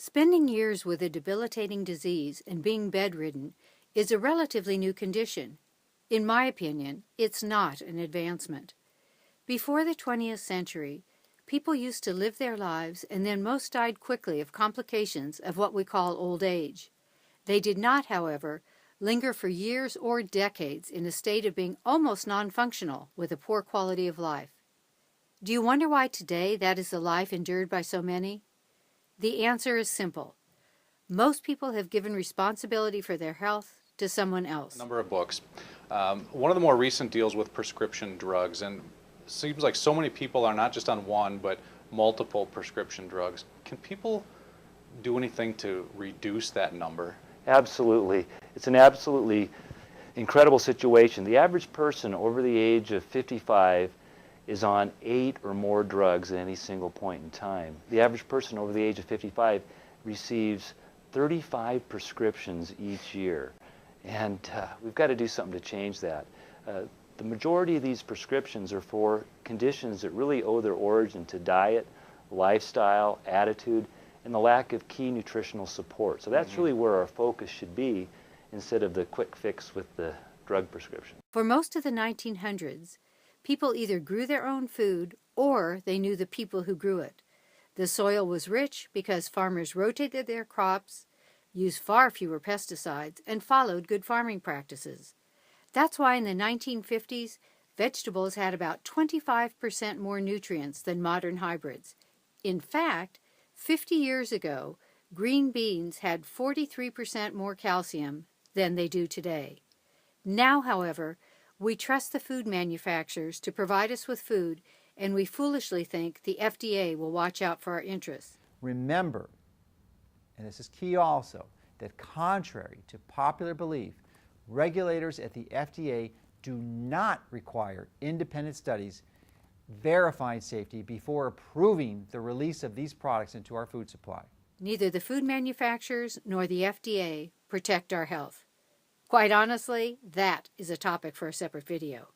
Spending years with a debilitating disease and being bedridden is a relatively new condition. In my opinion, it's not an advancement. Before the 20th century, people used to live their lives and then most died quickly of complications of what we call old age. They did not, however, linger for years or decades in a state of being almost non-functional with a poor quality of life. Do you wonder why today that is the life endured by so many? The answer is simple. Most people have given responsibility for their health to someone else. A number of books. One of the more recent deals with prescription drugs, and it seems like so many people are not just on one, but multiple prescription drugs. Can people do anything to reduce that number? Absolutely. It's an absolutely incredible situation. The average person over the age of 55 is on 8 or more drugs at any single point in time. The average person over the age of 55 receives 35 prescriptions each year. And we've got to do something to change that. The majority of these prescriptions are for conditions that really owe their origin to diet, lifestyle, attitude, and the lack of key nutritional support. So that's really where our focus should be instead of the quick fix with the drug prescription. For most of the 1900s, people either grew their own food or they knew the people who grew it. The soil was rich because farmers rotated their crops, used far fewer pesticides, and followed good farming practices. That's why in the 1950s, vegetables had about 25% more nutrients than modern hybrids. In fact, 50 years ago, green beans had 43% more calcium than they do today. Now, however, we trust the food manufacturers to provide us with food, and we foolishly think the FDA will watch out for our interests. Remember, and this is key also, that contrary to popular belief, regulators at the FDA do not require independent studies verifying safety before approving the release of these products into our food supply. Neither the food manufacturers nor the FDA protect our health. Quite honestly, that is a topic for a separate video.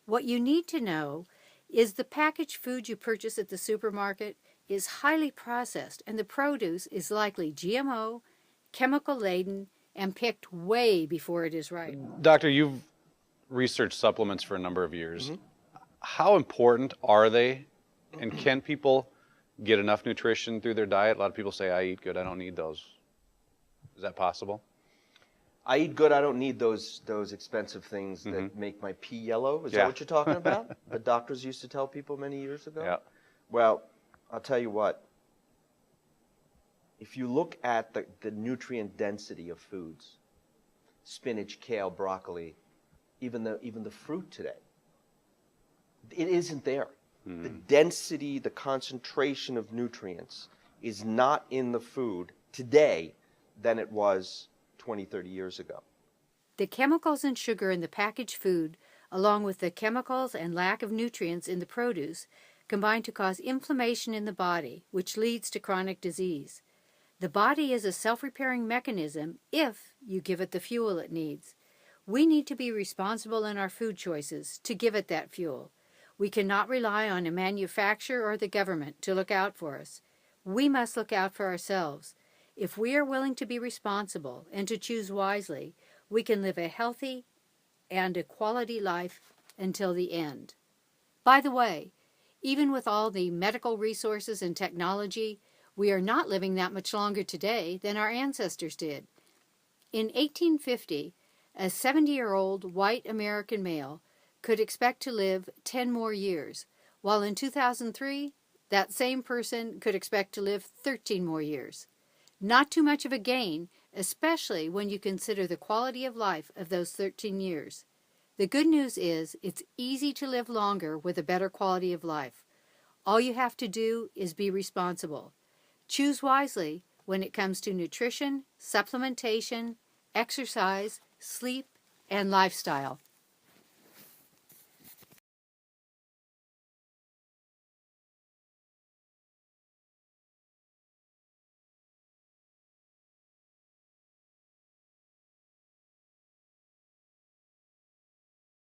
What you need to know is the packaged food you purchase at the supermarket is highly processed, and the produce is likely GMO, chemical-laden, and picked way before it is ripe. Doctor, you've researched supplements for a number of years. How important are they, and can people get enough nutrition through their diet? A lot of people say, I eat good, I don't need those. Is that possible? I eat good, I don't need those expensive things that make my pee yellow. Is that what you're talking about? The doctors used to tell people many years ago? Yeah. Well, I'll tell you what. If you look at the nutrient density of foods, spinach, kale, broccoli, even the fruit today, it isn't there. The density, the concentration of nutrients is not in the food today than it was 20, 30 years ago. The chemicals and sugar in the packaged food, along with the chemicals and lack of nutrients in the produce, combine to cause inflammation in the body, which leads to chronic disease. The body is a self-repairing mechanism if you give it the fuel it needs. We need to be responsible in our food choices to give it that fuel. We cannot rely on a manufacturer or the government to look out for us. We must look out for ourselves. If we are willing to be responsible and to choose wisely, we can live a healthy and a quality life until the end. By the way, even with all the medical resources and technology, we are not living that much longer today than our ancestors did. In 1850, a 70-year-old white American male could expect to live 10 more years, while in 2003, that same person could expect to live 13 more years. Not too much of a gain, especially when you consider the quality of life of those 13 years. The good news is it's easy to live longer with a better quality of life. All you have to do is be responsible. Choose wisely when it comes to nutrition, supplementation, exercise, sleep, and lifestyle.